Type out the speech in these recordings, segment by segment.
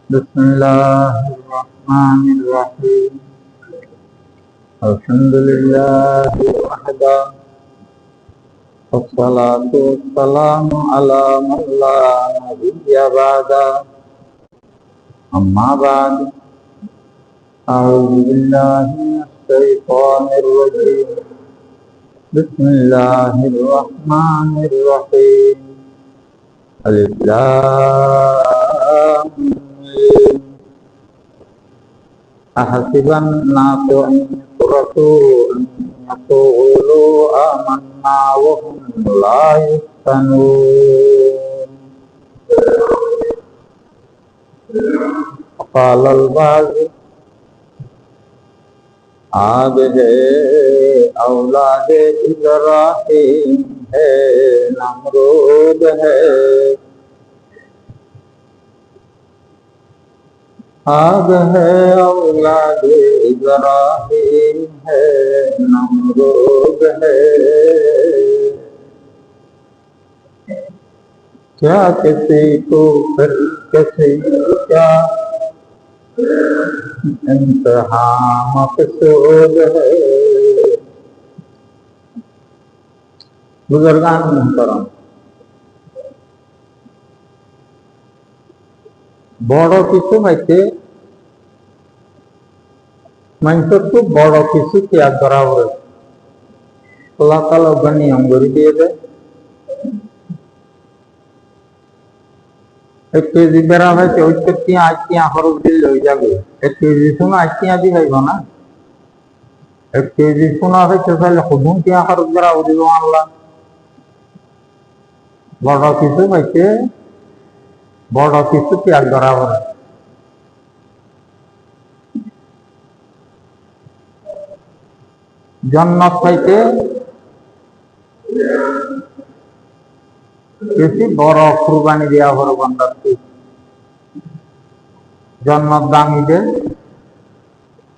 بسم الله الرحمن الرحيم الحمد لله وحده والصلاة والسلام على من لا نبي بعده أما بعد أعوذ بالله من الشيطان الرجيم بسم الله الرحمن الرحيم ألف لام ميم أحسب الناس أن يتركوا أن يقولوا آمنا وهم لا يفتنون وقال البعض هذه औलाद इब्राहीम है नमरूद है आग है औलाद इब्राहीम है नमरूद है क्या किसी को फिर किसी क्या इंतहा मकसूद है बुजुर्गान मुहतरम বড় কিছু হইতে মানুষের খুব বড় কিছু ত্যাগ করা হবে আল্লাহ তাআলা ওখানে নিয়ম করে দিয়ে দেয় एक केजी बेरा है तो उसके तिया आइतिया खरच दिल हो जागे एक केजी सुना आइतिया दी है ना एक केजी सुना है तो पहले खुदूं तिया खरच बेरा हो दिलो अल्लाह बड़ा किसु হইতে বড় কিছু ত্যাগ করা হবে জান্নাত হইতে বেশি বড় কুরবানি দেওয়া হলো বান্দাকে জান্নাত দামি দে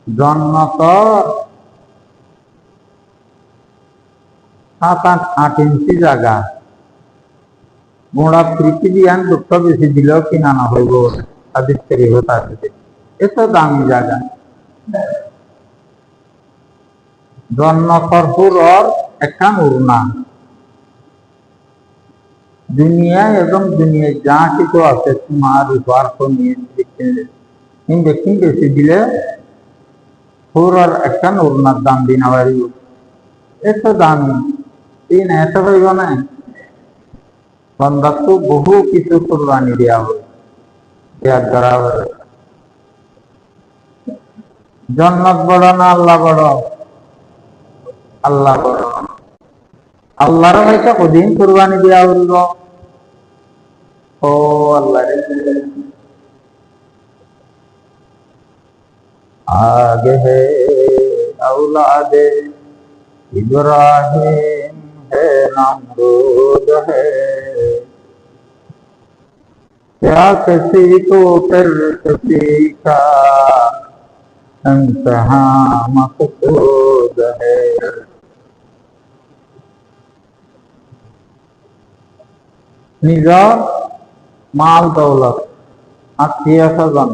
জান্নাত 7-8 ইঞ্চি জায়গা গোড়া পৃথিবী আন দুঃখ বেশি দিলেও কিনা না হইব হাদিস শরীফ আছে এত দামি জায়গা জান্নাতের পুরর একটা উড়না दुनिया एवं दुनिया जहाँ की तो आते तुम्हारे द्वार को नहीं देखेंगे सीधे पूरा एक्शन उड़ना दाम देना वाली ऐसा दाम तीन ऐसा भाई बना है बंदा को बहु किसी कुर्बानी दिया हो त्याग करा हो जन्नत बड़ा ना अल्लाह बड़ा अल्लाह बड़ा अल्लाह रा भाई का खुदीन कुर्बानी दिया हो ओ अल्लाह आगे है औलाद इब्राहीम है नमरूद है क्या किसी को फिर किसी का इंतहा मकसूद है निजाम माल दौलत आत्मीय सजन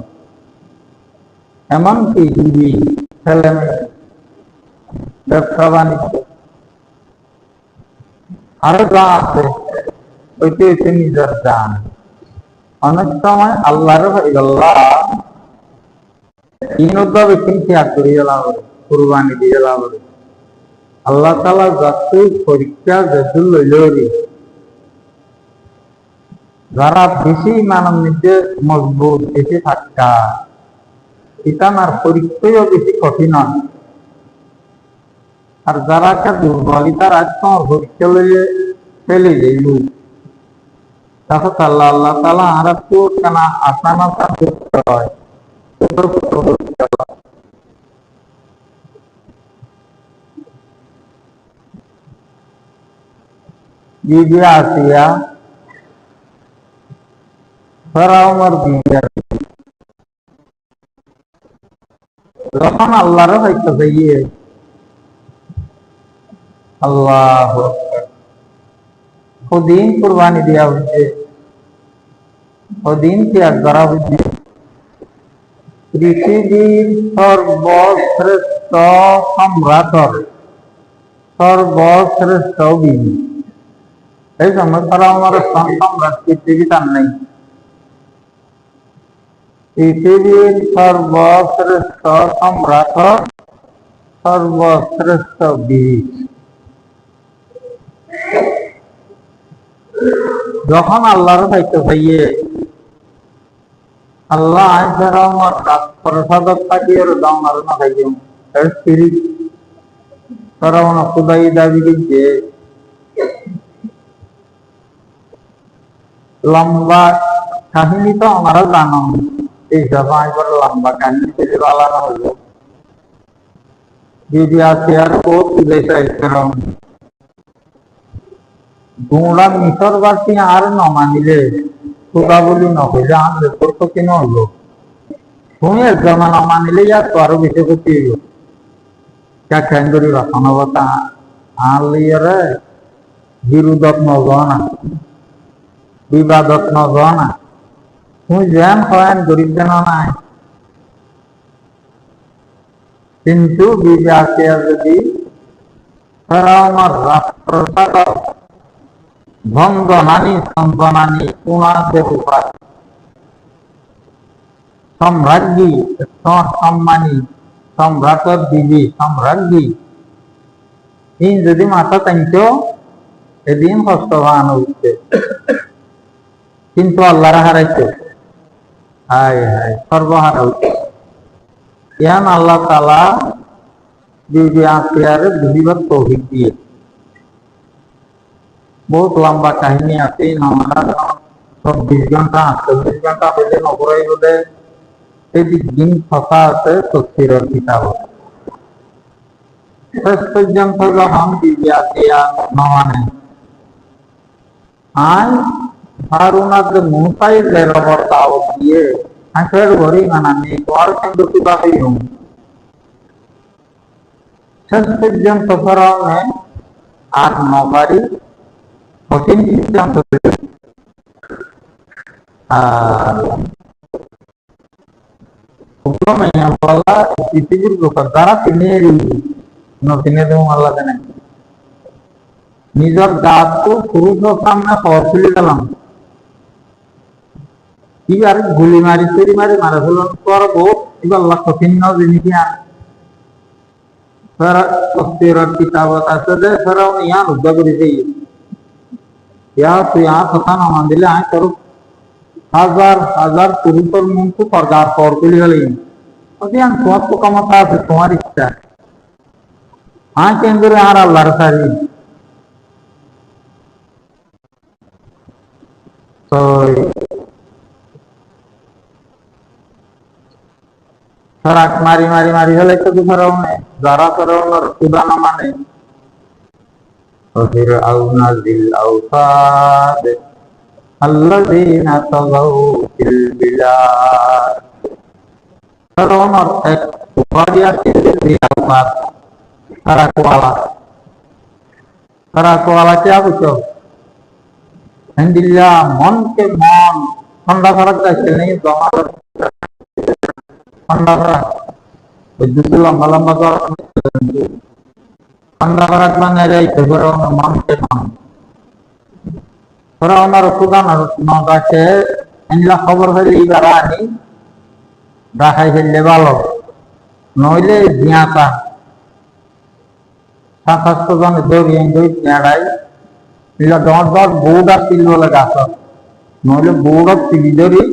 एमनकी बीवी ছেলে মেয়ে ব্যবসা বাণিজ্য আরো যা আছে ওইটি হচ্ছে নিজের জান অনেক সময় আল্লাহর আল্লাহ ইনভাবে ত্যাগ করে গেলাম কুরবানি দিয়ে গেলাম আল্লাহ তাআলা যতই পরীক্ষা যেদুল লইলরি যারা বেশি মানব নিজে মজবুত বেশি থাকা ইতানার পরীক্ষাও বেশি কঠিন আর যারা একটা দুর্বলিতার আজ তোমার পরীক্ষা লইলে ফেলে যাইল তখন আল্লাহ আল্লাহ তাআলা আর একটু কেনা আসানতা করতে হয় বিবি আসিয়া ফেরাউনের বিয়ে যখন আল্লাহর হইতে যাইয়ে আল্লাহ खुदीन कुर्बानी दिया हुई खुदीन त्याग करा हुई পৃথিবীর সর্বশ্রেষ্ঠ সম্রাটর সর্বশ্রেষ্ঠ বিবি। এই সময় ফেরাউনের সম্রাট পৃথিবী তার নেই। পৃথিবীর সর্বশ্রেষ্ঠ সম্রাট সর্বশ্রেষ্ঠ বিবি। যখন আল্লাহর দায়িত্ব পাইয়ে আল্লাহ ফেরাউনের প্রসাদক থাকিয়ে দাওনার না খাইয়ে এর স্ত্রী ফেরাউন খুদাই দাবি করছে লম্বা কাহিনী তো আমরা জানো, এই সবাই লম্বা কাহিনী থেকে আলাদা হলো। বিবি আসিয়ার ও তুলেছে ফেরাউন গুণা মিশরবাসী আর ন মানিলে খুদা বলি নকইলে আনলে তোর তো কেন হলো তুমি একজন ন মানিলে ইয়ার তো আরো বেশি ক্ষতি হইল। কেন করি রচনাবতা আলিয়ারে বিরোধত নজনা বিবাদত নজনা তুমি যেন হয় গরিব যেন নাই। কিন্তু বিবি আসিয়া যদি ফেরাউনের রাষ্ট্রপ্রসাদ ভঙ্গনানি সন্তনানি পুনাতে উপায় সম্রাজ্ঞী সম্মানী সম্রাটর বিবি সম্রাজ্ঞী ইন যদি মাথা টাইত এদিন কষ্ট ভান উঠছে, কিন্তু আল্লাহরা হারাইছে। হায় হায় সর্বহারা উঠছে। ইয়ান আল্লাহ তাআলা বিবি আসিয়ারে বুঝিবার তৌফিক দিয়ে। বহুত লম্বা কাহিনী আছে। 24 ঘন্টা 48 ঘন্টা হইলে নগরাই বোধে এদিক দিন ফসা আছে তফসিরের কিতাব। শেষ পর্যন্ত যখন বিবি আসিয়া নমানে আই হারুনাকে মুসাই জেরবর দাওয়াত দিয়ে হাসের ঘড়ি মানানি তোর কিন্তু কিবা হইল। শেষ পর্যন্ত ফেরাউনে আর নবারি কঠিন সিদ্ধান্ত পৃথিবীর লোকের দ্বারা তিনি আল্লাহ জানেন নিজের গাছকে পুরুষের সামনে খবর তুলে গেলাম কি আর গুলি মারি চুরি মারি মারা ফেলাম করবো এবার আল্লাহ কঠিন জিনিস কিতাবত আছে যে ফেরাউন ইয়ান উদ্যোগ করেছে তুই কথা নামান দিলে আয় তোর হাজার হাজার পুরুষের মুখ পর্দার পর তুলে গেলেন তোমার তো ক্ষমতা আছে তোমার ইচ্ছা আয় কেন করে আর আল্লাহর সারি তো ফেরাক মারি মারি মারি হলে তো ফেরাউনে যারা ফেরাউনের খুদা না মানে وفرعون ذي الأوتاد الذين طغوا في البلاد ফেরাউনের এক উপাধি আছে ذي الأوتاد ফেরাকওয়ালা क्या पूछो हिंदिल्ला मन के मन ठंडा फरक ऐसे नहीं ठंडा फरक दूसरे लंबा लंबा ঠান্ডা করার মানে যাইতে ফেরাউনের মনকে মান ফেরাউনের খুদা নদাকে এনলা খবর হইলে এইবার আনি দেখাই ফেললে ভালো নইলে জিয়াতা 7-8 জন দৌড়িয়ে নেড়াই এগুলা 10 বোর্ড আর তিল বলে গাছ নইলে বোর্ড অফ তিলি ধরি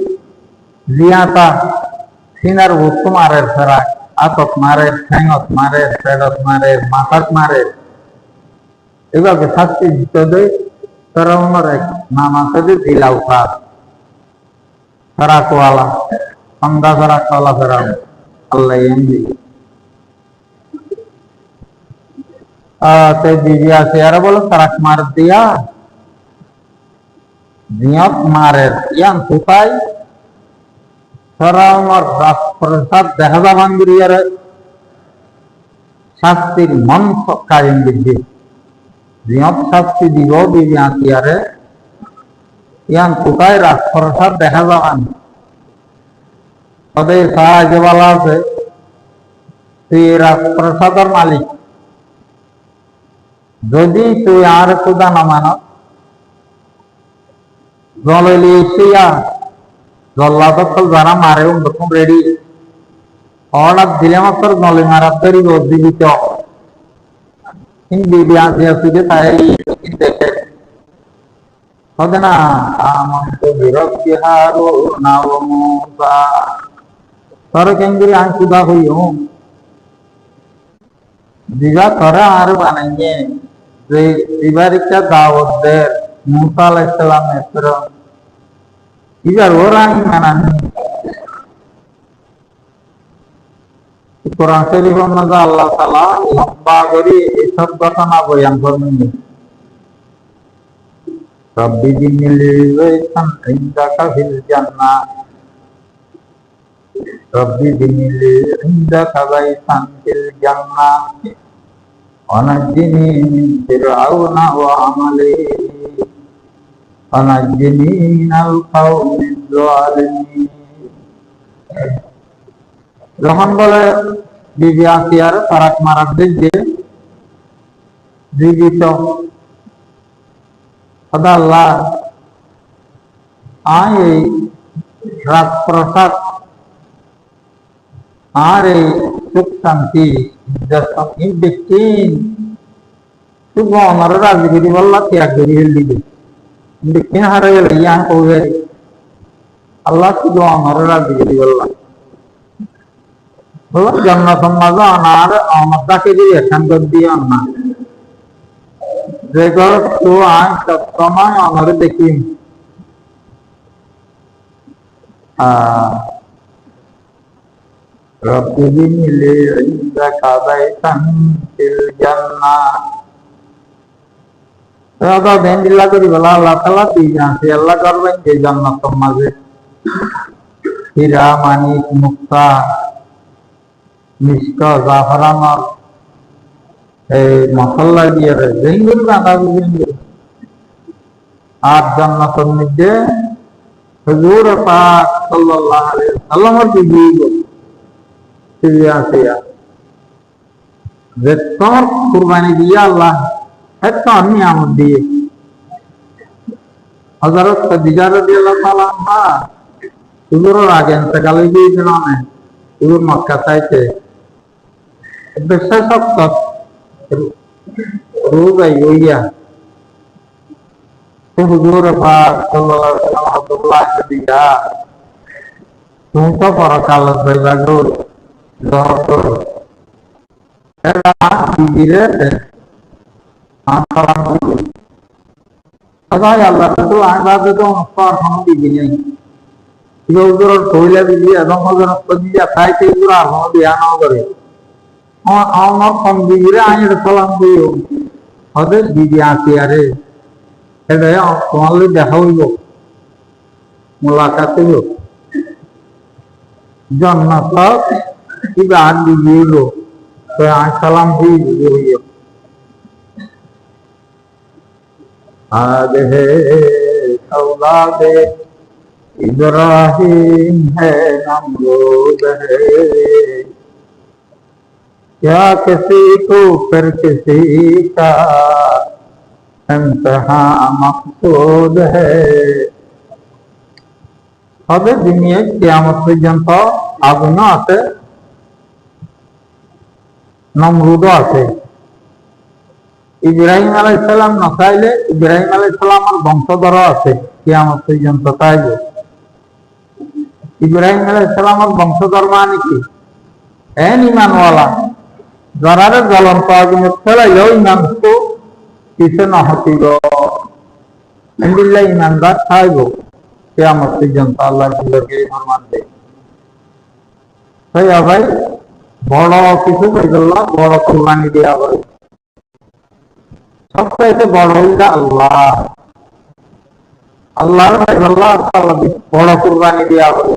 জিয়াতা সিনার বস্তু মারের ফেরাক আতক মারে ঠ্যাঙত মারে পেটত মারে মাথাত মারে এভাবে শাস্তি দিতে দেয়। ফেরাউনের এক নাম আছে যে ذي الأوتاد ফেরাকওয়ালা ঠান্ডা ফেরাকওয়ালা ফেরাউন আল্লাহ এমনি বিবি আসিয়ারে বলে ফেরাক মার দিয়া জিয়ত মারের ইয়ান কোথায় ফেরাউনের রাজপ্রসাদ দেখা যাবান গিরিয়ারে শাস্তির মঞ্চ কায়েম দিবে জিয়ত শাস্তি দিব বিবি আসিয়ারে ইয়ান কোথায় রাজপ্রসাদ দেখা যাবান তাদের সাহায্য বলা আছে তুই রাজপ্রসাদের মালিক, যদি তুই আর খুদা না মানস জললি এসিয়া জল্লাদল যারা মারে তখন রেডি অর্ডার দিলে মাত্র জলে মারার তৈরি জীবিত হিন্দি আসি আসি তাই দেখে না আমন্ত বিরক্তি হারো নাবমুসা তরে কেঙ্গুরি আং খুদা হইও দিবা তরে আর বানাইয়ে যে দিবারিকা দাওয়াতদের মুসা আলাইহিস সালামের ফেরত ইবার ওরাই মানানি কোরআন শরীফ অনুযায়ী আল্লাহ তাআলা লম্বা করে এসব ঘটনা বয়ান করবেন। রব্বি জিনিলি বাইতান ইনদাকা ফিল জান্নাহ, রব্বি জিনিলি ইনদাকা বাইতান ফিল জান্নাহ ওয়ানাজ্জিনি মিন ফিরআউনা ওয়া আমালিহি ওয়ানাজ্জিনি মিনাল কওমিজ যালিমিন। যখন বলে বিবি আসিয়ার ফারাক মারার দিকে জীবিত আল্লাহ আয় এই রাজপ্রসাদ আর এই সুখ শান্তি ব্যক্তিন শুভ আমার রাজগিরি বললা ত্যাগ করি দিবে ব্যক্তিন হারে গেলে ইয়া কবে আল্লাহ শুভ আমার রাজগিরি বললা বলো জান্নাত মাঝে অনার অমদাকে দিয়ে এখান দিয়ে না যে ঘর তো আয় সবসময় অনারে দেখি রব্বি বিনিলি ইনদাকা বাইতান ফিল জান্নাহ রাদা দেন্দিলা করি বলা আল্লাহ তাআলা দিয়েছে আল্লাহ করবেন যে জান্নাত মাঝে হীরা মানিক মুক্তা মিষ্ক জাফরান এই মশলা দিয়ে জেঙ্গুর বাঁধা জেঙ্গুর আর জান্নাতের মধ্যে হুজুর পাক সাল্লাল্লাহু আলাইহি ওয়াসাল্লামের বিবি বিবি আসিয়া যে তোর কুরবানি দিয়া আল্লাহ এত নিয়ামত দিয়ে হযরত খাদিজা রাদিয়াল্লাহু তাআলা আনহা হুজুরের আগে ইন্তেকালে গিয়েছিল না হুজুর মক্কা চাইতে বিশেষত রোজ আইয়া হুজুর পাক সাল্লাল্লাহু আলাইহি ওয়াসাল্লাম আব্দুল্লাহ দিয়া তুমি তো পরকাল যাইবা গো জহর এরা দিদিরে সালাম করো আদায় আল্লাহ তো আইবাদে তো অনস্কার হামদি দিলেন হুজুরের কইলা দিলি এবং হযরত দিয়া খাইতে হুজুর আর হামদি আনা করে আমার কম দিদিরে আইনের সালাম দিও ওদের দিদি আসি আরে এটা তোমার দেখা হইব মোলাকাত হইব জান্নাত কিবা আর দিল তো আই সালাম দিয়ে হইব आगे औलादे इब्राहिम है नमरूद है क्या किसी को फिर किसी का इंतहा मकसूद है হবে দুনিয়া কিয়ামত পর্যন্ত আগুন আছে নমরুদ আছে ইব্রাহিম আলাইহিস সালাম না চাইলে ইব্রাহিম আলাইহিস সালামের বংশধর আছে কিয়ামত পর্যন্ত তাইবে ইব্রাহিম আলাইহিস সালামের বংশধর মানে কি এন ঈমানওয়ালা যারা জ্বলন্ত আগুনে ফেলাইলেও ঈমান তো কিছু না হতিব আলহামদুলিল্লাহ ঈমানদার থাইব কিয়ামত পর্যন্ত আল্লাহর দিলকে ফরমান দেয় তাই ভাই বড় কিছু কইলা বড় কুরবানি দেয়া হবে সবচেয়ে বড় হইল আল্লাহ আল্লাহর আল্লাহ তাআলা বড় কুরবানি দেয়া হবে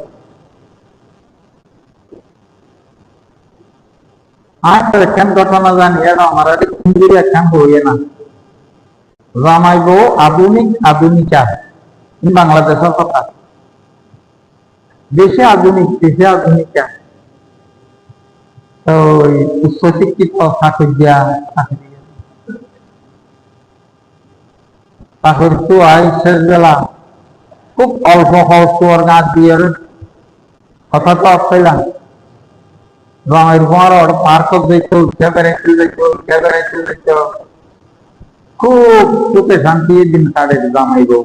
আজ একখান ঘটনা জানি এটা আমার হিন্দির একখান হইয়ে না জামাইবো আধুনিক আধুনিকা বাংলাদেশের কথা দেশে আধুনিক ওই উচ্চশিক্ষিত চাকরি তো আয় শেষ বেলা খুব অল্প খরচ আর গাছ দিয়ে কথা তো পাইলাম রঙের পর পার্ক দেখতো দেখতো খুব সুখে শান্তি দিন কাটে জামাই বউ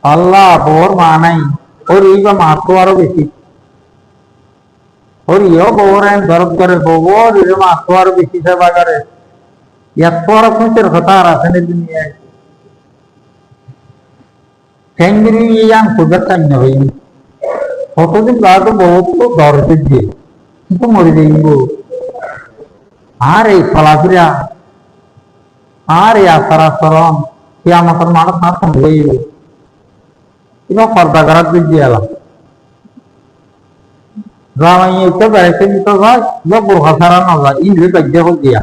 আল্লাহ বউর মা নাই ওর এই বা মা তো আরো বেশি ওর ইও বউর দরদ করে বউর মা তো আরো বেশি সেবা করে এত আর খুঁজের কথা আর আছে না দুনিয়ায় ঠেঙ্গিরি ইয়ান খুঁজার টাইম না ভাই কতদিন লাগতো বহুত তো দরদ দিয়ে কিন্তু মরে যাইব আর এই ফলাফিরা আর এই আচার আচরণ সে আমার মানুষ না সম্ভব কিংবা পর্দা করার দিক দিয়ে এলাম জামাইকে বেড়াইতে নিতে হয় বা বোরখা ছাড়া না যায় ইলে বাজ্যা হোক দিয়া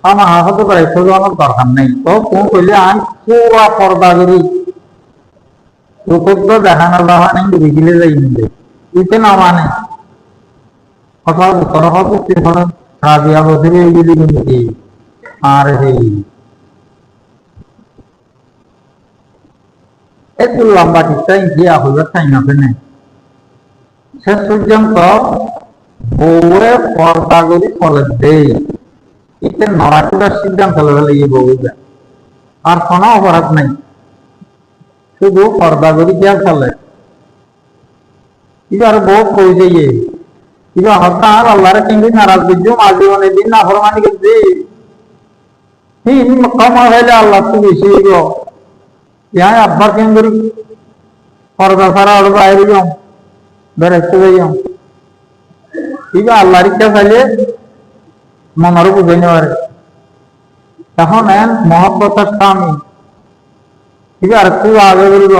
আমার হাতে বেড়াইতে যাওয়ার দরকার নেই তো কোন কইলে আমি পুরা পর্দা করি চোখে দেখানো যাওয়া নেই গিলে যাই নিলে ইতে না মানে কথা করা হতো রাজিয়া বছরে এইগুলি কিন্তু আর সেই একটু লম্বা টিকটাই গিয়া হইবে তাই না শেষ পর্যন্ত বউরে পর্দা করি ফলে দেই এতে নড়াচড়ার সিদ্ধান্ত লেগে বউ যায় আর কোনো অপরাধ নাই শুধু পর্দা করি গিয়া চলে এবার বউ কই যাইয়ে এবার হঠাৎ আল্লাহরে কিন্তু নারাজ বুঝছো মাঝে অনেক দিন না ফরমানি করছি কম হইলে আল্লাহ তো বেশি গো ইয়া আব্বার কেন্দ্র পর্দা ছাড়া ওর বাইরে যাও বেড়াইতে যাইও এবার আল্লাহর ইচ্ছা চাইলে মনেরও বুঝাই নেওয়ারে তখন মহব্বতের স্বামী এবার খুব আগে বলব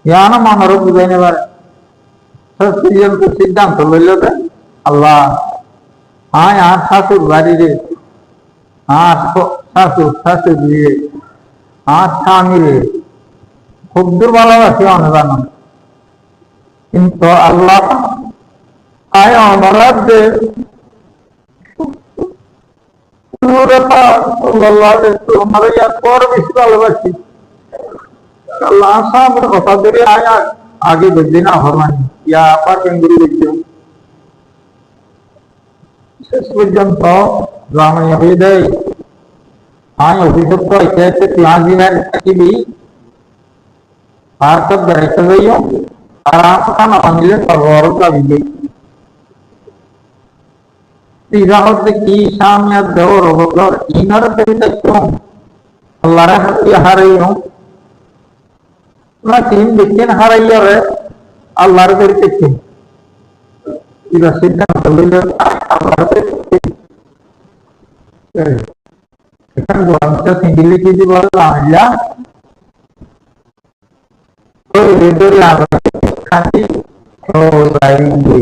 ইয়া না মনেরও বুঝাই নেবারে সিদ্ধান্ত লইল আল্লাহ আয় আর শাশুর বাড়ি রে আর শাশুর রে আর স্বামী রে খুব দূর ভালোবাসি অনুদান কিন্তু আল্লাহ আয় অনরাধ দে বেশি ভালোবাসি আল্লাহ সামনে কথা ধরে আয় आगे बढ़ देना फरमानी या अपर केंद्री देखियो शेष पर्यंत ग्रामे हृदय आय अभिषेक ऐसे क्लास दिनार की आर तक बैठ गई हो आराम का ना मिले गौरव का भी गई तीसरा होते की शाम या दौर होगा इनर से क्यों अल्लाह रे हार रही हूँ तीन देखছেন হারাইয়া রে আল্লাহর কাছে দেখছেন এটা সিদ্ধান্ত লইলেন আল্লাহর কাছে এখানে বলতে সিঙ্গেলি কি বলে আল্লাহ ওই রেডের লাগা খাতি ও লাইনই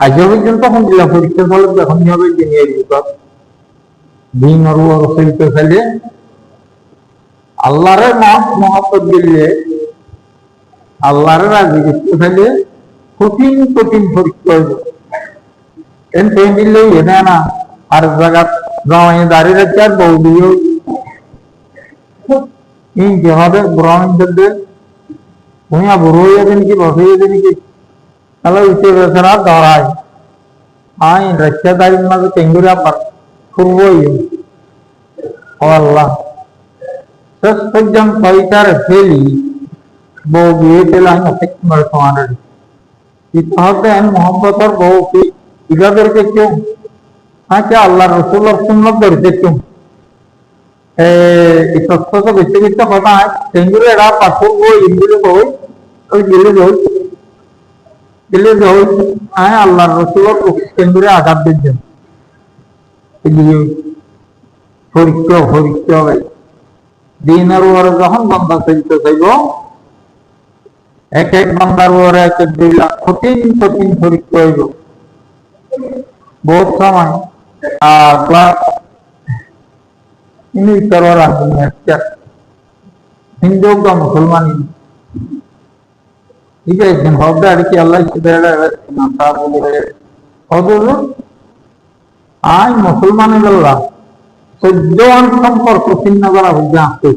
আজ পর্যন্ত কোন দিলা পরীক্ষা ফল যখন হবে ইঞ্জিনিয়ারিং বিভাগ দিন আর ওসিলতে ফেলে আল্লাহরে মহব্বত দিলে আল্লাহরে রাজি করতে ফেলে কঠিন কঠিন পরীক্ষা হইব এনতে দিলে এনে না আর জায়গা গাঁয়ে দাঁড়িয়ে রাখছে আর বউ দিও এই যেভাবে গ্রহণ করবে ভূমিয়া বড় হয়ে যাবে নাকি বসে যাবে নাকি তাহলে উঠে বেচারা ধরায় আই রাখছে দাঁড়িয়ে মাঝে টেঙ্গুরা করবই ও আল্লাহ শেষ পর্যন্ত ইটার ফেলি বউ বিয়ে দিলাম হিকমত তোমাদের ইতিহাসেন মোহাম্মতের বউ কি ইবাদেরকে কেউ আচ্ছা আল্লাহ রসুল্লাহ সুন্নত ধরতে কেউ এই তথ্য তো বেশি কথা টেঙ্গুরে এরা পাথর বই ইন্দুরে বই ওই দিলে বই আয় আল্লাহ রসুল্লাহ টেঙ্গুরে আঘাত দিচ্ছেন পরীক্ষা হবে দিনের ওরে যখন বান্দা চলতে চাইব এক এক বান্দার ওরে এক এক 2 লাখ কঠিন পরীক্ষা হইব বহুত সময় ক্লাস ইনি করো রাখবেন হিন্দু বা মুসলমানি ঠিক আছে হবে আর কি আল্লাহ অথচ আই মুসলমানেরা 14 সম্পর্ক ছিন্ন করা হয়েছে আসতে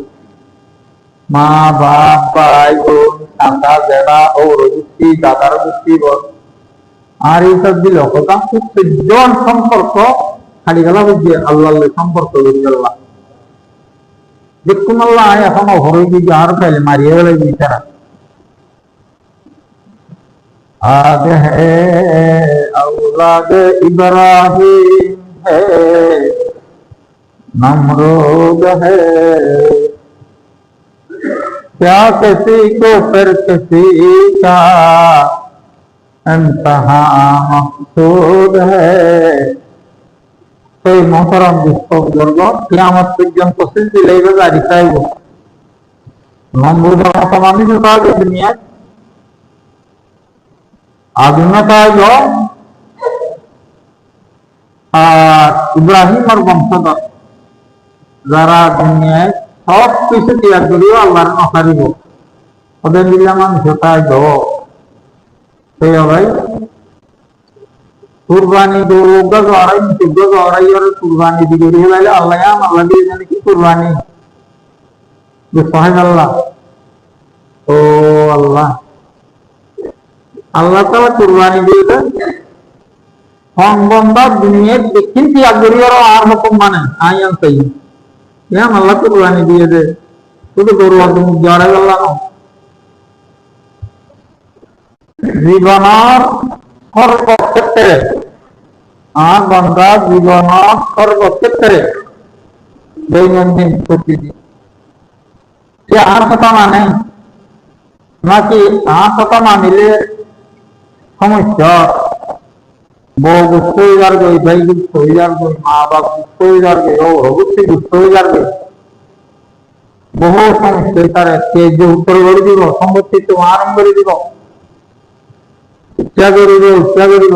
মা বাপ ভাই বোন কাকা জেঠা ও রঘুষ্টি দাদার গোষ্ঠী আর এইসব দিল কথা 14 সম্পর্ক খালি গেলা বুঝছে আল্লাহ সম্পর্ক করি আল্লাহ দেখুন আল্লাহ এখন অহরই দিকে আর ফেলে মারিয়ে গেলে বিচারা आग है औलाद इब्राहिम है नमरूद है क्या किसी को फिर किसी का इंतहा मकसूद है সেই মহতরম বিশ্ববর্গ কিয়ামত পর্যন্ত সিলসিলা জারি থাকবে নমরুদের মতো মানুষও থাকবে দুনিয়ায় আধুনিকতা আর ইব্রাহিমের বংশধর যারা দুনিয়ায় সব কিছু ত্যাগ করিও আল্লাহর নকারিব ওদের মিলে মানুষ থাকব সেই ভাই কুরবানি গরুগা জড়াই মুসিদ্ধ জড়াই আর কুরবানি দিয়ে দিয়ে গেলে আল্লাহ আল্লাহ দিয়ে জানে কি কুরবানি যে সহায় আল্লাহ ও আল্লাহ আল্লাহ তাআলা কুরবানি দিয়ে দেন বন্দা দুনিয়ার দেখিন ত্যাগ করিও আর হুকুম মানে আইয়ান তাই ইয়াম আল্লাহ কুরবানি দিয়ে দে শুধু গরু একদম জড়াই আল্লাহ না জীবনের সর্বক্ষেত্রে আর বন্ধা জীবনের সর্বক্ষেত্রে দৈনন্দিন প্রকৃতি সে আর কথা মানে নাকি আর কথা মানিলে সমস্যা বউ গুস্ত হয়ে যাবে ভাই গুস্ত হয়ে যাবে মা বাপ গুস্ত হয়ে যাবে ও অবশ্যি গুস্ত হয়ে যাবে বহু সমস্যা তার যে উত্তর করে দিব সম্পত্তি তো আরম্ভ করে দিব ইচ্ছা করিব ইচ্ছা করিব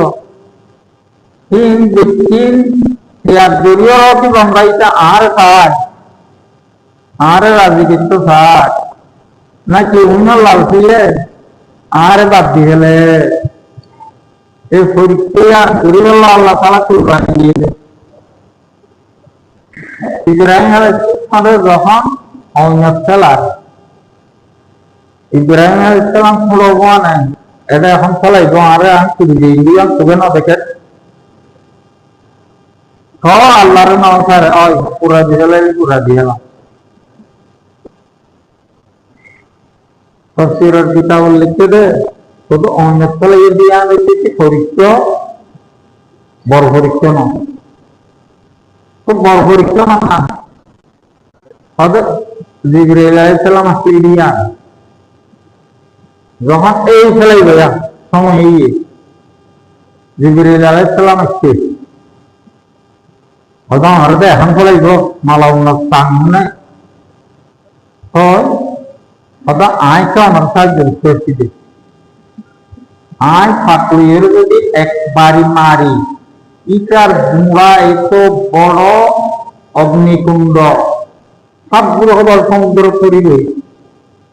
জড়িয়ে বঙ্গাইটা আর খায় আর রাজি কিন্তু খায় নাকি অন্য লাল ছিলে আর বাদ দিয়ে গেলে এই পরীক্ষা করি বলল আল্লাহ তাআলা কুরবানি দিয়ে দেয় ইব্রাহিম আলাইহিস যখন অন্যত ফেলার ইব্রাহিম আলাইহিস সালাম ফুলবো নাই এটা এখন ফলাইব আরে আমি তুই দিয়ে তুবে না দেখে আল্লাহর নাম স্যার ওই পুরা দিয়ে তফসিরের কিতাব লিখতে দে শুধু অন্যত ফলাই দিয়া দেখেছি পরীক্ষা বড় পরীক্ষা না খুব বড় পরীক্ষা না হবে জিবরাইল আলাইহিস সালাম আসলে দিয়া যখন এই ফেলাই গয়া সময় জিবরাইল আলাইহিস সালাম আসছে ওটা হরদে এখন ফেলাই গো মালা উন্নত সামনে হয় ওটা আয়কা আমার সাহায্য করছি দে আয় ফাঁকুয়ের যদি একবারই মারি ইটার ধোঁয়া এত বড় অগ্নিকুণ্ড সবগুলো হবার সমুদ্র করিবে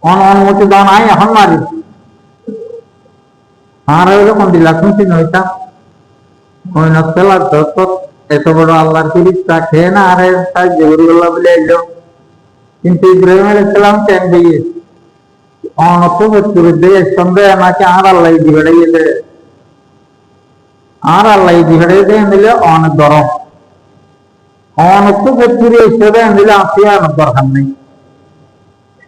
অনুমতি দান আয় এখন মারি আর যখন দিলাম নয়টা ওই নকশালা যত এত বড় আল্লাহর ফিরিস্তা খেয়ে না আর সাহায্য করিগুলো বলে এলো কিন্তু ইব্রাহিম আলাইহিস সালাম কেন দিয়ে অনপবিত্র দিয়ে সন্দেহ আমাকে আর আল্লাহ দিবে দে আর আল্লাহ দিবে দিলে অনেক গরম অনপবিত্র হিসেবে দিলে আসিয়ার দরকার নেই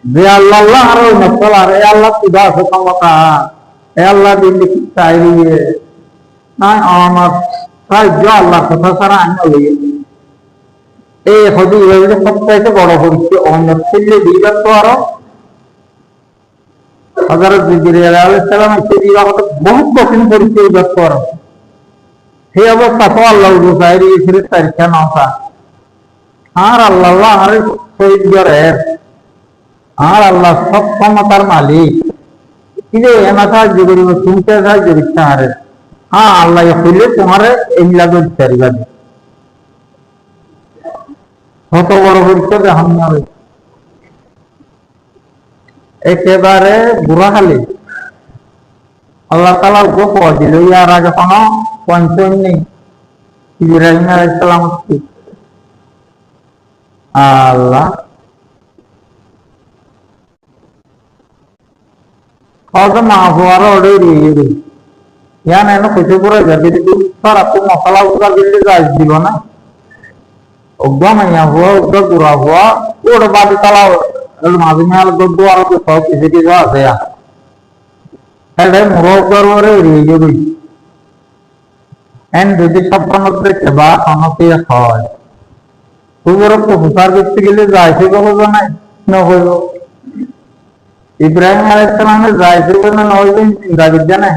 যে আল্লাহ আল্লাহ আর ওই নকল আর এ আল্লাহ সুদা আছে ক্ষমতা এ আল্লাহ দিল্লি চাই দিয়ে না আমার সাহায্য আল্লাহ কথা ছাড়া আমি লইয়ে এই হজি সবচাইতে বড় পরীক্ষা অন্য ছেলে দিবার তো আরো হযরত জিবরাইল আলাইহিস সালাম এসে দিবা বহুত কঠিন পরীক্ষা দিবার পর সেই অবস্থা তো আল্লাহ বুঝাইরি ফিরে তারিখা নওতা আর আল্লাহ আর শহীদ করে আর আল্লাহ সব ক্ষমতার মালিক কিরে এনা সাহায্য করিব শুনতে সাহায্য করতে হারে হ্যাঁ আল্লাহ হইলে তোমার এগুলা করতে পারিবা কত বড় পরীক্ষা দেখান একেবারে বুড়াহালি আল্লাহ তালা উপর দিল ইয়ার আগে কোনো পঞ্চম নেই ইব্রাহিম আলাইহিস সালাম আল্লাহ হয়তো মা হওয়ার অর্ডার দিয়ে দিই ইয়া না খুশি করে যাবে কিন্তু স্যার আপনি মশলা উড়া দিলে গাছ দিব না অজ্ঞা মাইয়া হওয়া অজ্ঞা গুড়া হওয়া ওটা বাদি তালাও মাঝে মেয়াল গদ্দ আর তো সব কিছু কিছু আছে মোরগ করে উড়িয়ে যাবে এন যদি সপ্তাহে সেবা অনকে হয় তোর প্রফেসর করতে গেলে যাইতে কবে নাই নহইব ইব্রাহিম আলাইহিস সালামের যাইতে না নহইবেন চিন্তা জানে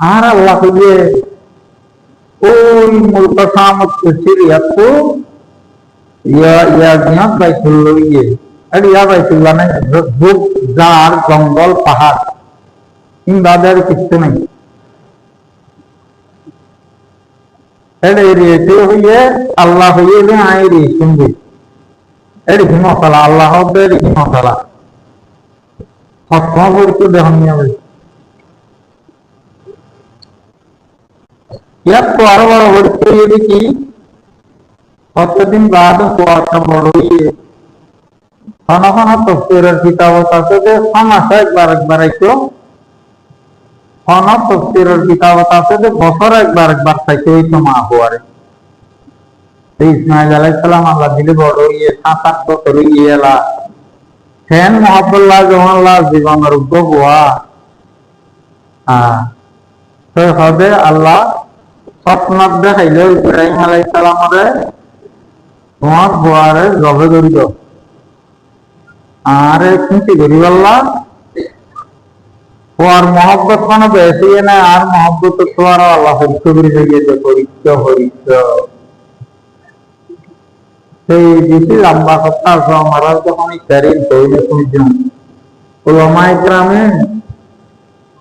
আর আল্লাহ কইয়ে ওই মুলক সামত সিরিয়া তো ইয়া জিয়াত বাইতুল্লাহ ইয়ে আর ইয়া বাইতুল্লাহ না জুব জার জঙ্গল পাহাড় ইবাদতের কিছু নাই এড়ে রেতে হইয়ে আল্লাহ হইয়ে রে আইরি শুনবি এড়ে কি মশলা আল্লাহ হবে কি মশলা ফতোয়া করতে দেখুন যাবে ইয়াত তো আরো বড় হচ্ছে ये কি কতদিন বাদ কোয়াটা বড় হইয়ে খানা খানা তফসিরের কিতাব আছে যে সমাসে একবার আইতো খানা তফসিরের কিতাব আছে যে বছর একবার চাইতে হইতো মা হওয়ারে ইসমাইল আলাইহিস সালাম আল্লাহ দিলে বড় হইয়ে 7-8 বছর হইয়ে এলা ফেন মহাব্বুল্লাহ জওয়াল্লাহ জীবনের উদ্যোগ হওয়া তো হবে আল্লাহ স্বপ্নত দেখাইলে ইব্রাহিম আলাইহিস সালামরে তোমার বুয়ারে জবে করিল আর চিন্তি করিব আল্লাহ ওর মহব্বত কোনো বেশি না আর মহব্বত তো আর আল্লাহ হরিত করে গিয়েছে হরিত সেই বেশি লম্বা কথা আছে আমার যখন ইতারিন তৈরি শুনছেন ওলামা ইকরামে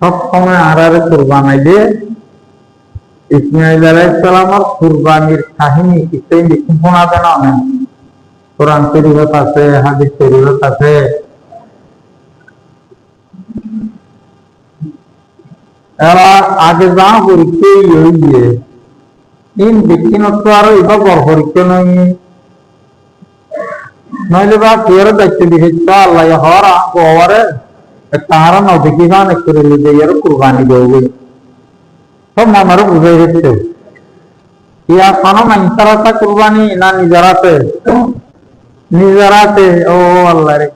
সব সময় আর কুরবানি দিয়ে ইসমাইল আলাইহিস সালামের কুরবানির কাহিনী কিছুই লিখে শোনাবে না কোরআন শরীফত আছে হাদিস শরীফত আছে এরা আগে যা পরীক্ষা ইয়ে ইন বিকিনত আর ইবা বড় পরীক্ষা নইলে বা কেয়ার দায়িত্ব দিয়েছে আল্লাহ হরা গোয়ারে তাহারা নদীকি গান করে লিখে এর কুরবানি দেবে সব আমারও বুঝে গেছে ইয়া কোনো মানুষের কুরবানি না নিজেরাতে ও আল্লাহ রে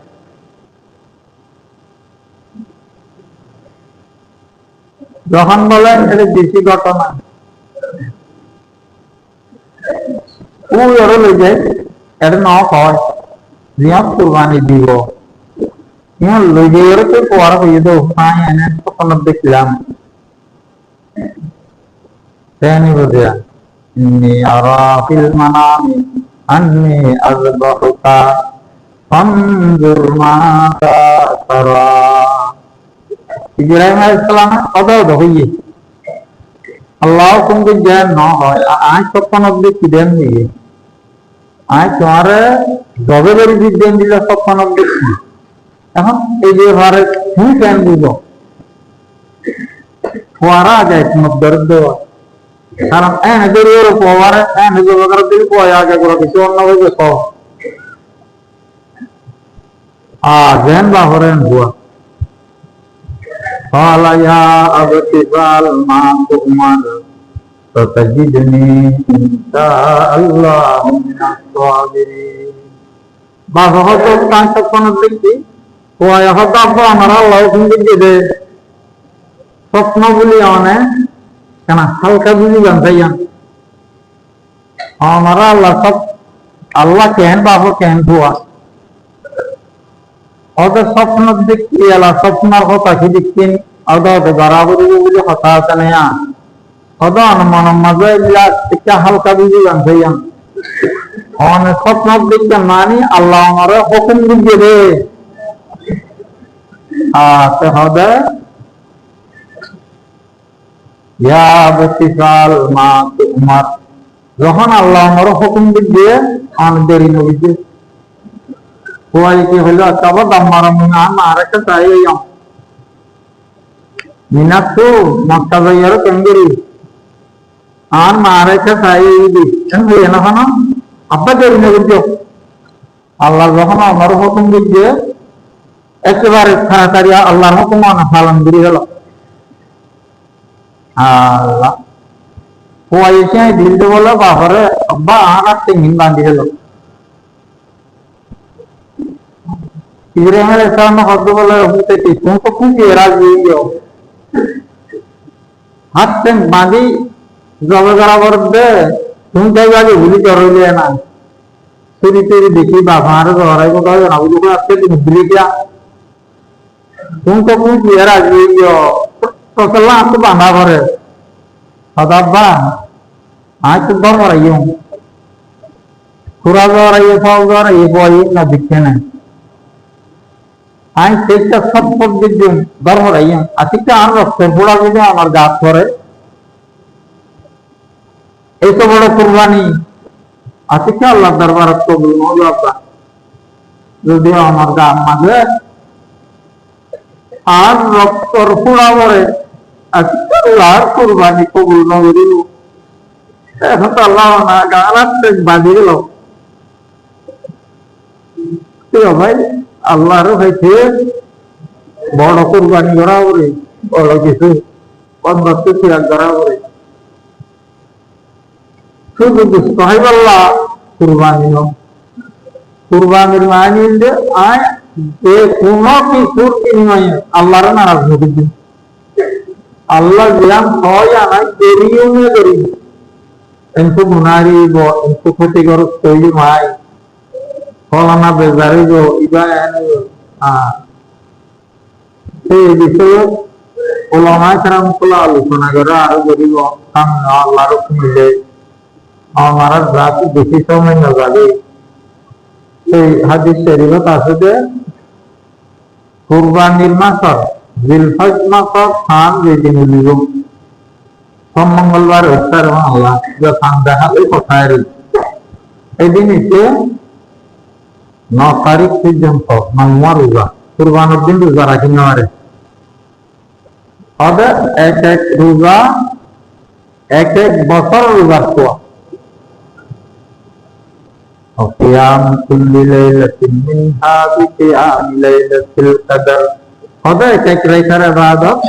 যখন বলেন এটা বেশি ঘটনা ও এরও লই যায় এটা ন হয় জিয়া কুরবানি দিব ইয়া লই যায় এর তো পর হয়ে দাও নাই এনে তখন দেখলাম তেনি বুঝিয়া ইন্নী আরা ফিল মানামি আন্নী আযবাহুকা ফানজুর মাযা তারা ইব্রাহিম আলাইহিস সালাম কদর হইয়ে আল্লাহ কোনকে জ্ঞান না হয় আজ তখন অব্দি কি দেন হইয়ে আজ তোমার দবে বেরি বিজ্ঞান দিলে তখন অব্দি এখন এই যে ভারে তুমি কেন বুঝো ফোয়ারা যায় তোমার দর্দ কারণ এদের ওর ফোয়ারে এদের দিল পয় আগে করে কিছু অন্য হয়ে সব জেন বা হরেন বুয়া قال يا أبت افعل ما تؤمر ستجدني إن شاء الله من الصابرين বাবা হয়তো কান তখন দেখি ওই হয়তো আব্বা আমার আল্লাহ কিন্তু দে স্বপ্ন বলি অনে কেন হালকা বুঝি জানতাইয়ান আমার আল্লাহ সব আল্লাহ কেন বাবা কেন ভুয়া ওদের স্বপ্ন দেখতে এলা স্বপ্নের কথা কি দেখতেন ওদের বরাবরি বলে কথা আছে না ওদের মন মাঝে একটা হালকা বুঝি জানতাইয়ান অনেক স্বপ্ন দেখতে মানি আল্লাহ আমার হুকুম দিয়ে দে হবে যখন আল্লাহ আমার হুকুম দিয়ে অনেক দেরি নবীতে kualiti hulu atau damar mengamar ke saya yang minat tu makta bayar kendiri an mare ke saya ini kan dia nak mana apa jadi nak Allah যখন আমার হুকুম দিচ্ছে একেবারে তাড়াতাড়ি আল্লাহর হুকুম পালন করে গেল আল্লাহ পয়সা দিতে বলে বাপরে আব্বা আর তিন বাঁধি গেল ইব্রাহিম আলাইহিস সালাম হযরত বলে হতে তুমি তো খুব রাজি হইও হাতে বাঁধি জবে বরাবর দে তুমি যাই আগে ভুলি করলে না तेरी तेरी देखी बाहर दोहराई को कहा ना वो आपके दिन भूल गया तुमको पूछ लिया राजी तो कल आपको बांधा भरे सदाबा आज तो दौड़ रही हूँ पूरा दौड़ रही है सब दौड़ रही है कोई ना दिखे नहीं आज तेज का सब पर दिख दूँ दौड़ रही हूँ अच्छी क्या आन रखते बड़ा भी जो हमारे जात करे ऐसे बड़ा कुर्बानी আজকে আল্লাহ দরবার কবুল হবে আপা যদি আমার গাম মাঝে আর রক্তর পোড়া পড়ে আজকে আল্লাহর কুরবানি কবুল নগরী এখন তো আল্লাহ না গালাতে বাঁধি গেল ভাই আল্লাহর হয়েছে বড় কুরবানি করা করে বড় কিছু বন্ধত্ব ত্যাগ করা করে শুধু সাহেবাল্লাহ কুরবানি কুরবানির মানিলে আয় যে কোনো কিছুর বিনিময়ে আল্লাহর নারাজ হতে দিন আল্লাহ জ্ঞান হয় না দেরিও না করি কিন্তু গুনারি গো কিন্তু ক্ষতিগ্রস্ত তৈরি মাই ফলানা বেজারি গো ইবা এই বিষয়ে ওলামায়ে কেরাম কলা আলোচনা করে আরো গরিব সামনে আল্লাহর হুকুমে हमारा रात किसी समय न जागे হাদিস শরীফত আছে যে কুরবানির মাসর জিলহজ মাসর খান যেদিন লিব সোম মঙ্গলবার উত্তর আল্লাহ যে খান দেখালে কোথায় রে এই দিন এসে 9 তারিখ পর্যন্ত মামুয়া রোজা কুরবানির দিন রোজা রাখি নেওয়ারে ওদের এক এক রোজা এক এক বছর রোজা কোয়া وقيام كل ليلة منها بقيام ليلة القدر هذا एक राइटर इबादत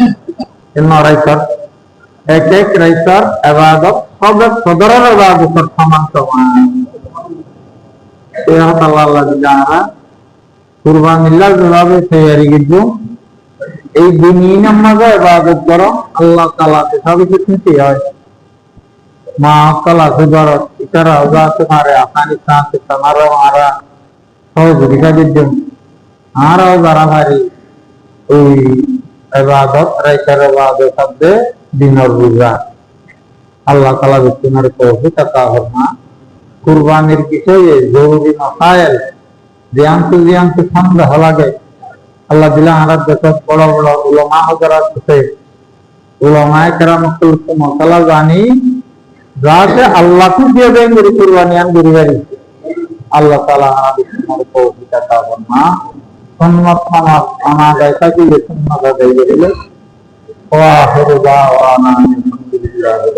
इन राइटर एक राइटर इबादत सब सदर इबादत पर समान समान ये अल्लाह जाना কুরবানিল্লাহ যেভাবে তৈরি কিন্তু এই দিনই নামাজে ইবাদত করো আল্লাহ তাআলাকে সবই কিছু হয় माकला सुधार इतर अवगाह तुम्हारे आसानी से तुम्हारा हमारा सहयोगिता दिद्यम हमारा जरा भारी इबादत राइटर इबादत शब्द दिन और रोजा अल्लाह ताला तुम्हारे तौफीक अता फरमा कुर्बानिर বিষয়ে জরুরি মাসাইল ধ্যান से সন্দেহ লাগে আল্লাহ দিলা আমরা দেখো বড় বড় উলামা হযরত আছে উলামায়ে কেরামতুল মশলা জানি যাতে আল্লাহ को দিয়ে দেন मेरी কুরবানি আমি করি আল্লাহ তাআলা আমাদের তৌফিক আতা ফরমা সুন্নাত আমাদের কাছে সুন্নাত আদায় করে ওয়া আখিরু দাওয়ানা আলহামদুলিল্লাহি